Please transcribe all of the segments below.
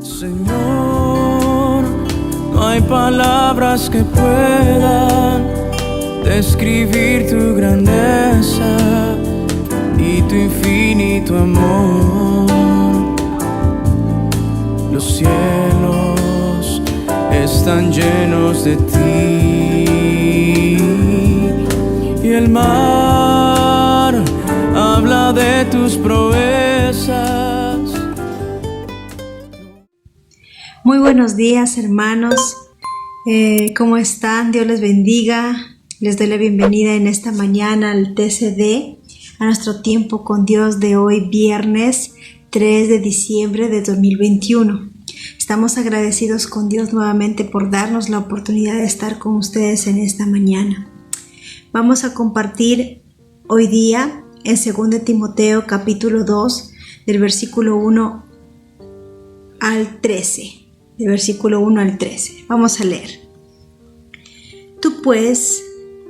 Señor, no hay palabras que puedan describir tu grandeza y tu infinito amor. Los cielos están llenos de ti y el mar habla de tus proezas. Muy buenos días, hermanos. ¿Cómo están? Dios les bendiga. Les doy la bienvenida en esta mañana al TCD, a nuestro tiempo con Dios de hoy, viernes 3 de diciembre de 2021. Estamos agradecidos con Dios nuevamente por darnos la oportunidad de estar con ustedes en esta mañana. Vamos a compartir hoy día en 2 Timoteo capítulo 2 del versículo 1 al 13. De versículo 1 al 13. Vamos a leer. Tú pues,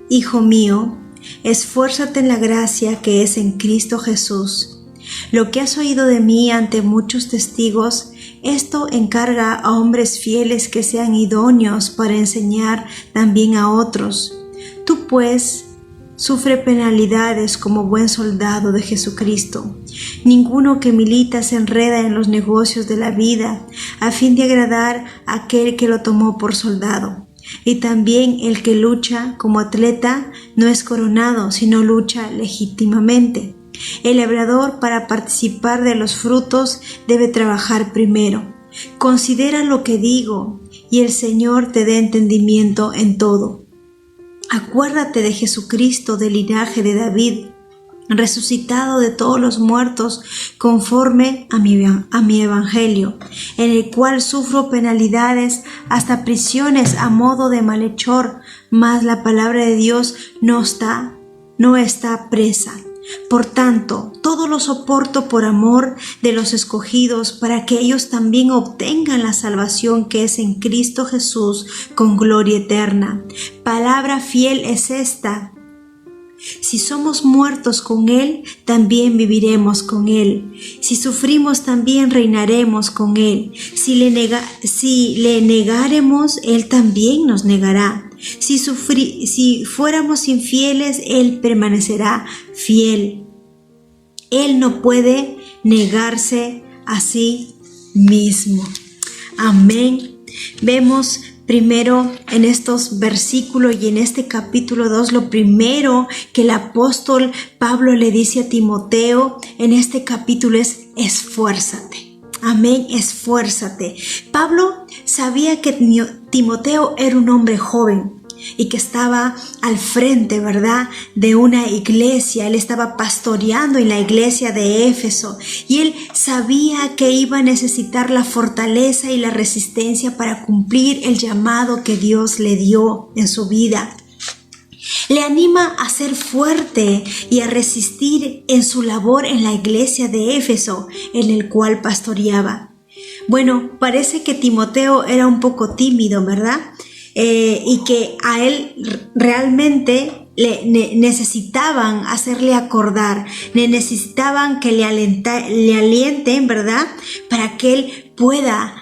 hijo mío, esfuérzate en la gracia que es en Cristo Jesús. Lo que has oído de mí ante muchos testigos, esto encarga a hombres fieles que sean idóneos para enseñar también a otros. Tú pues, sufre penalidades como buen soldado de Jesucristo. Ninguno que milita se enreda en los negocios de la vida a fin de agradar a aquel que lo tomó por soldado. Y también el que lucha como atleta no es coronado, sino lucha legítimamente. El labrador, para participar de los frutos, debe trabajar primero. Considera lo que digo, y el Señor te dé entendimiento en todo. Acuérdate de Jesucristo del linaje de David, resucitado de todos los muertos conforme a mi evangelio, en el cual sufro penalidades hasta prisiones a modo de malhechor, mas la palabra de Dios no está presa. Por tanto, todo lo soporto por amor de los escogidos, para que ellos también obtengan la salvación que es en Cristo Jesús con gloria eterna. Palabra fiel es esta: si somos muertos con Él, también viviremos con Él. Si sufrimos, también reinaremos con Él. Si le negáremos, Él también nos negará. Si fuéramos infieles, Él permanecerá fiel. Él no puede negarse a sí mismo. Amén. Vemos primero en estos versículos y en este capítulo 2, lo primero que el apóstol Pablo le dice a Timoteo en este capítulo es: esfuérzate. Amén, esfuérzate. Pablo sabía que Timoteo era un hombre joven y que estaba al frente, ¿verdad?, de una iglesia. Él estaba pastoreando en la iglesia de Éfeso y él sabía que iba a necesitar la fortaleza y la resistencia para cumplir el llamado que Dios le dio en su vida. Le anima a ser fuerte y a resistir en su labor en la iglesia de Éfeso, en el cual pastoreaba. Bueno, parece que Timoteo era un poco tímido, ¿verdad? Y que a él realmente necesitaban hacerle acordar, necesitaban que le alienten, ¿verdad?, para que él pueda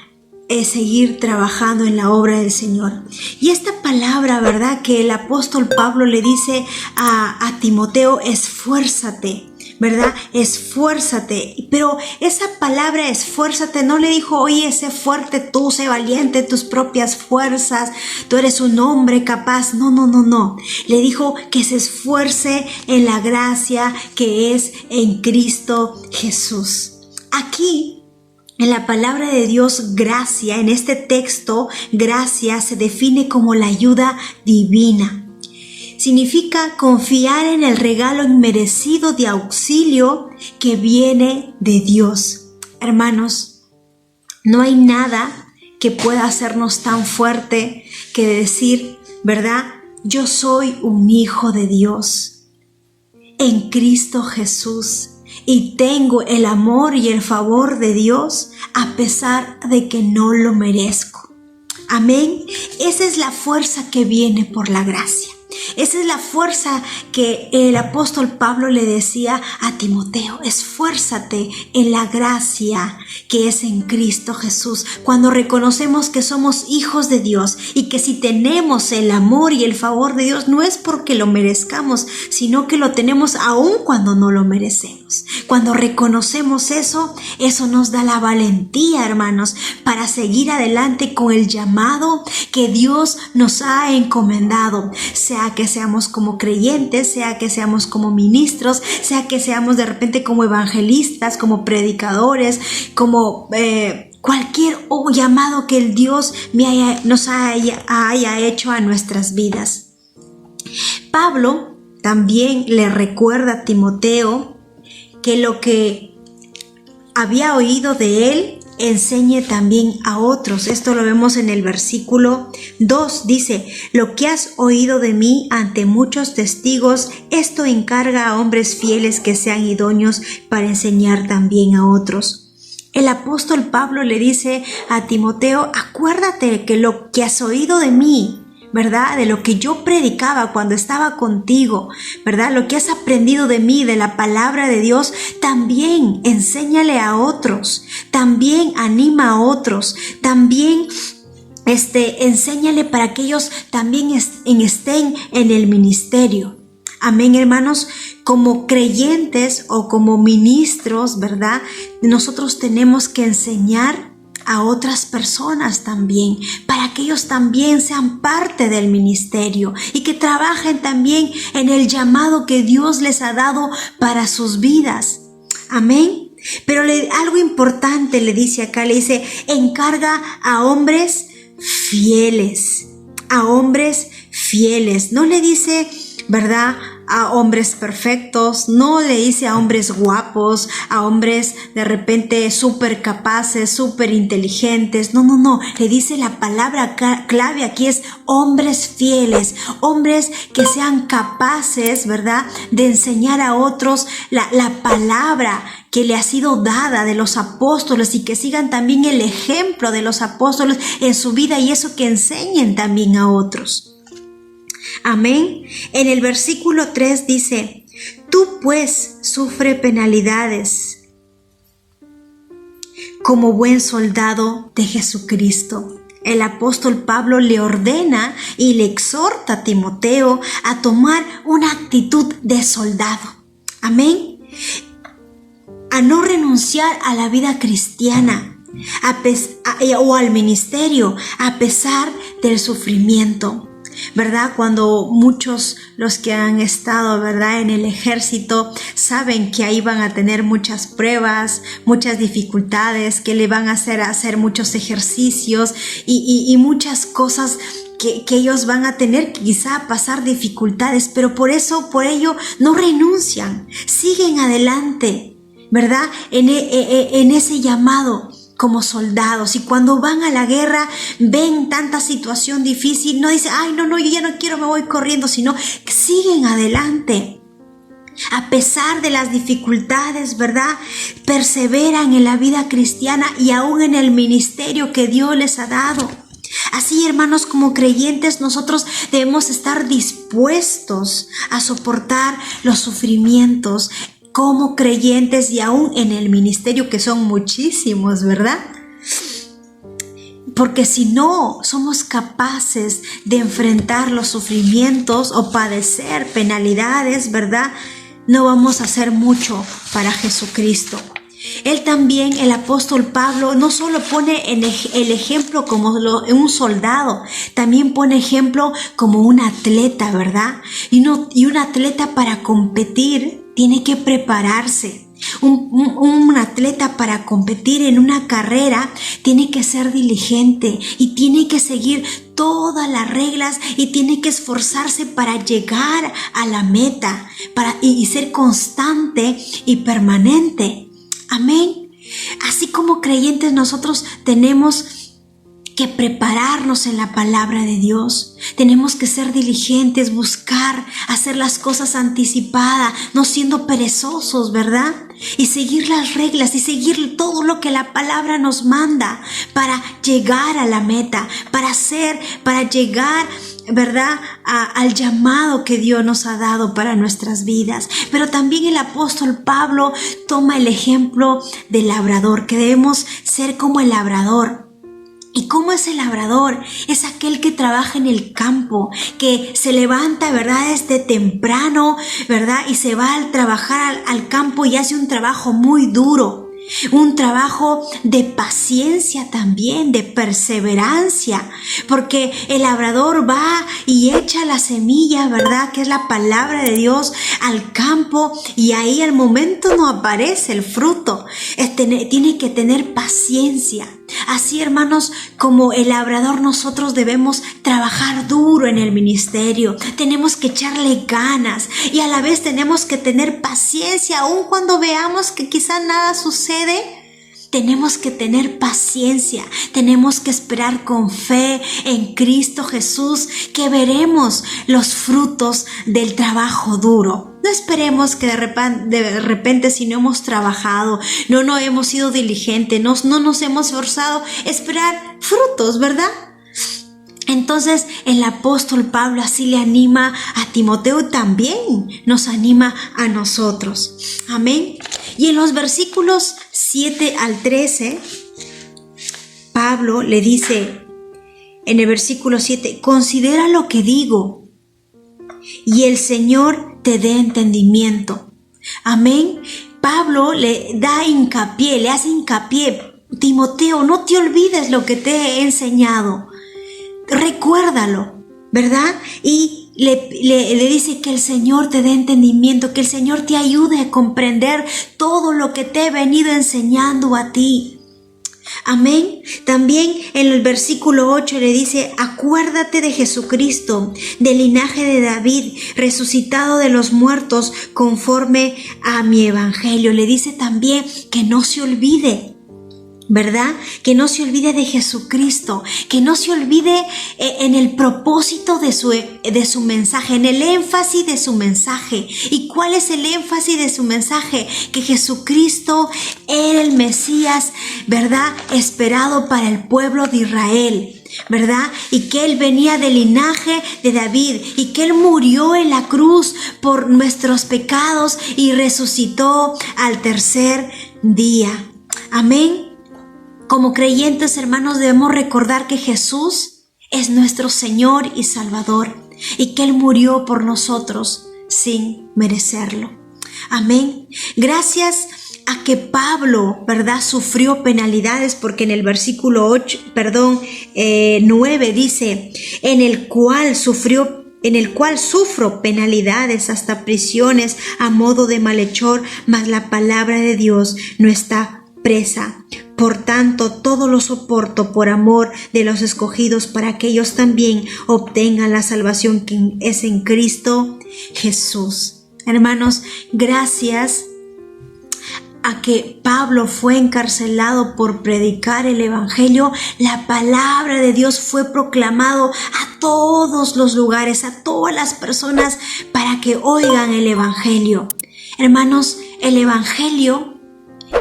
seguir trabajando en la obra del Señor. Y esta palabra, ¿verdad?, que el apóstol Pablo le dice a Timoteo: esfuérzate, ¿verdad? Esfuérzate. Pero esa palabra esfuérzate no le dijo: oye, sé fuerte tú, sé valiente, tus propias fuerzas, tú eres un hombre capaz. No. Le dijo que se esfuerce en la gracia que es en Cristo Jesús. Aquí, en la palabra de Dios, gracia, en este texto, gracia se define como la ayuda divina. Significa confiar en el regalo inmerecido de auxilio que viene de Dios. Hermanos, no hay nada que pueda hacernos tan fuerte que decir, ¿verdad?, yo soy un hijo de Dios en Cristo Jesús y tengo el amor y el favor de Dios a pesar de que no lo merezco. Amén. Esa es la fuerza que viene por la gracia. Esa es la fuerza que el apóstol Pablo le decía a Timoteo: esfuérzate en la gracia que es en Cristo Jesús. Cuando reconocemos que somos hijos de Dios y que si tenemos el amor y el favor de Dios, no es porque lo merezcamos, sino que lo tenemos aún cuando no lo merecemos. Cuando reconocemos eso nos da la valentía, hermanos, para seguir adelante con el llamado que Dios nos ha encomendado, sea que seamos como creyentes, sea que seamos como ministros, sea que seamos de repente como evangelistas, como predicadores, como cualquier llamado que el Dios nos haya hecho a nuestras vidas. Pablo también le recuerda a Timoteo que lo que había oído de él enseñe también a otros. Esto lo vemos en el versículo 2. Dice: lo que has oído de mí ante muchos testigos, esto encarga a hombres fieles que sean idóneos para enseñar también a otros. El apóstol Pablo le dice a Timoteo: acuérdate que lo que has oído de mí, ¿verdad? De lo que yo predicaba cuando estaba contigo, ¿verdad? Lo que has aprendido de mí, de la palabra de Dios, también enséñale a otros, también anima a otros, también enséñale para que ellos también estén en el ministerio. Amén, hermanos. Como creyentes o como ministros, ¿verdad? Nosotros tenemos que enseñar a otras personas también, para que ellos también sean parte del ministerio y que trabajen también en el llamado que Dios les ha dado para sus vidas. Amén. Pero algo importante le dice acá, le dice: encarga a hombres fieles, a hombres fieles. No le dice, ¿verdad?, a hombres perfectos, no le dice a hombres guapos, a hombres de repente súper capaces, súper inteligentes. No, le dice la palabra clave aquí es hombres fieles, hombres que sean capaces, ¿verdad?, de enseñar a otros la palabra que le ha sido dada de los apóstoles, y que sigan también el ejemplo de los apóstoles en su vida, y eso que enseñen también a otros. Amén. En el versículo 3 dice: tú pues sufre penalidades como buen soldado de Jesucristo. El apóstol Pablo le ordena y le exhorta a Timoteo a tomar una actitud de soldado. Amén. A no renunciar a la vida cristiana o al ministerio a pesar del sufrimiento. ¿Verdad? Cuando muchos, los que han estado, ¿verdad?, en el ejército, saben que ahí van a tener muchas pruebas, muchas dificultades, que le van a hacer muchos ejercicios y muchas cosas que ellos van a tener quizá pasar dificultades, pero por ello no renuncian, siguen adelante, ¿verdad?, en ese llamado como soldados. Y cuando van a la guerra, ven tanta situación difícil, no dicen: ay, no, yo ya no quiero, me voy corriendo, sino que siguen adelante. A pesar de las dificultades, ¿verdad?, perseveran en la vida cristiana y aún en el ministerio que Dios les ha dado. Así, hermanos, como creyentes, nosotros debemos estar dispuestos a soportar los sufrimientos como creyentes y aún en el ministerio, que son muchísimos, ¿verdad? Porque si no somos capaces de enfrentar los sufrimientos o padecer penalidades, ¿verdad?, no vamos a hacer mucho para Jesucristo. Él también, el apóstol Pablo, no solo pone el ejemplo como un soldado, también pone ejemplo como un atleta, ¿verdad? Y un atleta, para competir, tiene que prepararse. Un atleta, para competir en una carrera, tiene que ser diligente y tiene que seguir todas las reglas y tiene que esforzarse para llegar a la meta y ser constante y permanente. Amén. Así como creyentes, nosotros tenemos que prepararnos en la palabra de Dios. Tenemos que ser diligentes, buscar, hacer las cosas anticipadas, no siendo perezosos, ¿verdad? Y seguir las reglas y seguir todo lo que la palabra nos manda para llegar a la meta, para llegar ¿verdad? Al llamado que Dios nos ha dado para nuestras vidas. Pero también el apóstol Pablo toma el ejemplo del labrador, que debemos ser como el labrador. ¿Y cómo es el labrador? Es aquel que trabaja en el campo, que se levanta, ¿verdad?, desde temprano, ¿verdad?, y se va a trabajar al campo y hace un trabajo muy duro. Un trabajo de paciencia también, de perseverancia, porque el labrador va y echa la semilla, ¿verdad?, que es la palabra de Dios, al campo, y ahí al momento no aparece el fruto. Tiene que tener paciencia. Así, hermanos, como el labrador, nosotros debemos trabajar duro en el ministerio. Tenemos que echarle ganas y a la vez tenemos que tener paciencia, aun cuando veamos que quizá nada sucede. Tenemos que tener paciencia, tenemos que esperar con fe en Cristo Jesús, que veremos los frutos del trabajo duro. No esperemos que de repente, si no hemos trabajado, no hemos sido diligentes, no nos hemos esforzado, esperar frutos, ¿verdad? Entonces el apóstol Pablo así le anima a Timoteo y también nos anima a nosotros. Amén. Y en los versículos 7 al 13, Pablo le dice en el versículo 7, considera lo que digo y el Señor te dé entendimiento. Amén. Pablo le hace hincapié, Timoteo, no te olvides lo que te he enseñado. Recuérdalo, ¿verdad? Y le dice que el Señor te dé entendimiento, que el Señor te ayude a comprender todo lo que te he venido enseñando a ti. Amén. También en el versículo 8 le dice, acuérdate de Jesucristo, del linaje de David, resucitado de los muertos conforme a mi evangelio. Le dice también que no se olvide, ¿verdad? Que no se olvide de Jesucristo, que no se olvide en el propósito de su mensaje, en el énfasis de su mensaje. ¿Y cuál es el énfasis de su mensaje? Que Jesucristo era el Mesías, ¿verdad?, esperado para el pueblo de Israel, ¿verdad? Y que Él venía del linaje de David y que Él murió en la cruz por nuestros pecados y resucitó al tercer día. Amén. Como creyentes, hermanos, debemos recordar que Jesús es nuestro Señor y Salvador y que Él murió por nosotros sin merecerlo. Amén. Gracias a que Pablo, ¿verdad?, sufrió penalidades, porque en el versículo 9 dice, en el cual sufro penalidades hasta prisiones a modo de malhechor, mas la palabra de Dios no está presa. Por tanto, todo lo soporto por amor de los escogidos, para que ellos también obtengan la salvación que es en Cristo Jesús. Hermanos, gracias a que Pablo fue encarcelado por predicar el evangelio, la palabra de Dios fue proclamado a todos los lugares, a todas las personas, para que oigan el evangelio. Hermanos, el evangelio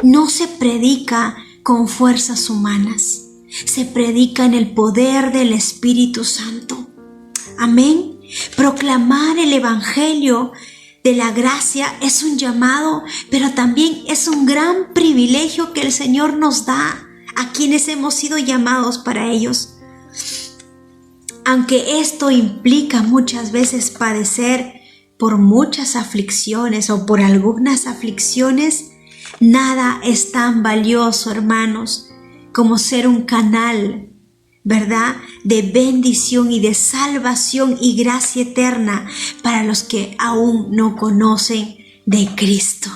no se predica con fuerzas humanas, se predica en el poder del Espíritu Santo. Amén. Proclamar el evangelio de la gracia es un llamado, pero también es un gran privilegio que el Señor nos da a quienes hemos sido llamados para ellos. Aunque esto implica muchas veces padecer por muchas aflicciones o por algunas aflicciones, nada es tan valioso, hermanos, como ser un canal, ¿verdad?, de bendición y de salvación y gracia eterna para los que aún no conocen de Cristo.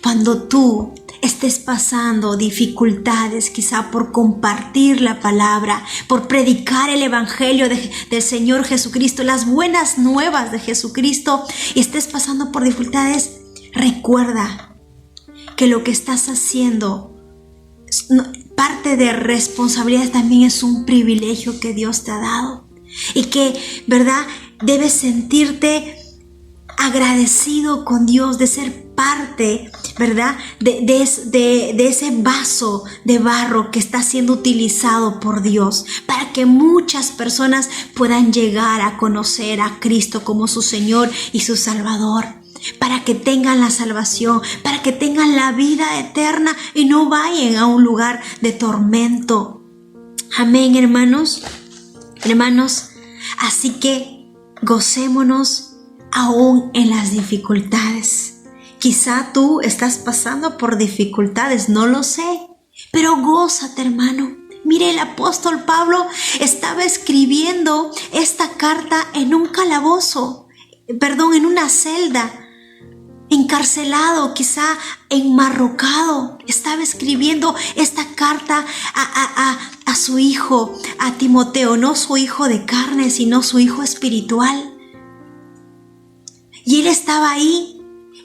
Cuando tú estés pasando dificultades, quizá por compartir la palabra, por predicar el evangelio del Señor Jesucristo, las buenas nuevas de Jesucristo, y estés pasando por dificultades, recuerda que lo que estás haciendo, parte de responsabilidad, también es un privilegio que Dios te ha dado, y que, ¿verdad?, debes sentirte agradecido con Dios de ser parte, ¿verdad? De ese vaso de barro que está siendo utilizado por Dios para que muchas personas puedan llegar a conocer a Cristo como su Señor y su Salvador, para que tengan la salvación, para que tengan la vida eterna y no vayan a un lugar de tormento. Amén, hermanos. Hermanos, así que gocémonos aún en las dificultades. Quizá tú estás pasando por dificultades, no lo sé, pero gózate, hermano. Mire, el apóstol Pablo estaba escribiendo esta carta en un calabozo, en una celda, encarcelado, quizá enmarrocado. Estaba escribiendo esta carta a su hijo, a Timoteo, no su hijo de carne, sino su hijo espiritual. Y él estaba ahí.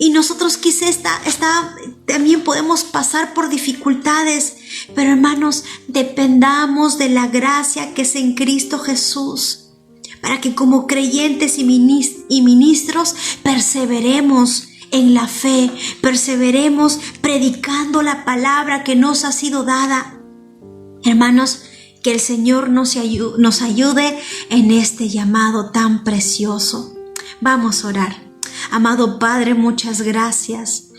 Y nosotros quizá también podemos pasar por dificultades, pero hermanos, dependamos de la gracia que es en Cristo Jesús, para que como creyentes y ministros perseveremos en la fe, perseveremos predicando la palabra que nos ha sido dada. Hermanos, que el Señor nos ayude en este llamado tan precioso. Vamos a orar. Amado Padre, muchas gracias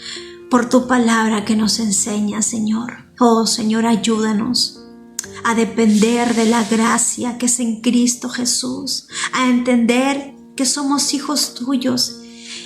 por tu palabra que nos enseña, Señor. Oh, Señor, ayúdanos a depender de la gracia que es en Cristo Jesús, a entender que somos hijos tuyos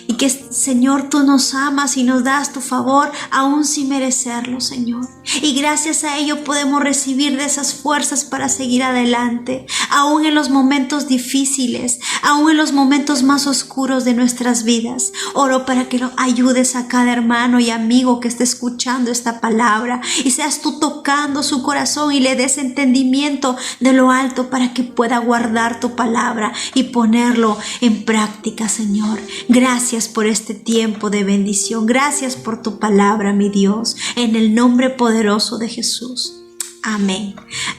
y que, Señor, tú nos amas y nos das tu favor aún sin merecerlo, Señor. Y gracias a ello podemos recibir de esas fuerzas para seguir adelante, aún en los momentos difíciles, aún en los momentos más oscuros de nuestras vidas. Oro para que lo ayudes a cada hermano y amigo que esté escuchando esta palabra y seas tú tocando su corazón y le des entendimiento de lo alto para que pueda guardar tu palabra y ponerlo en práctica, Señor. Gracias por este tiempo de bendición. Gracias por tu palabra, mi Dios, en el nombre poderoso de Jesús. Amén.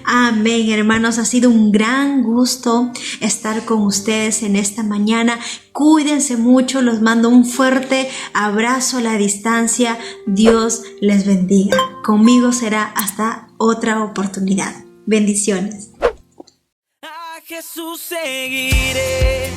Amén, hermanos. Ha sido un gran gusto estar con ustedes en esta mañana. Cuídense mucho. Los mando un fuerte abrazo a la distancia. Dios les bendiga. Conmigo será hasta otra oportunidad. Bendiciones. A Jesús seguiré.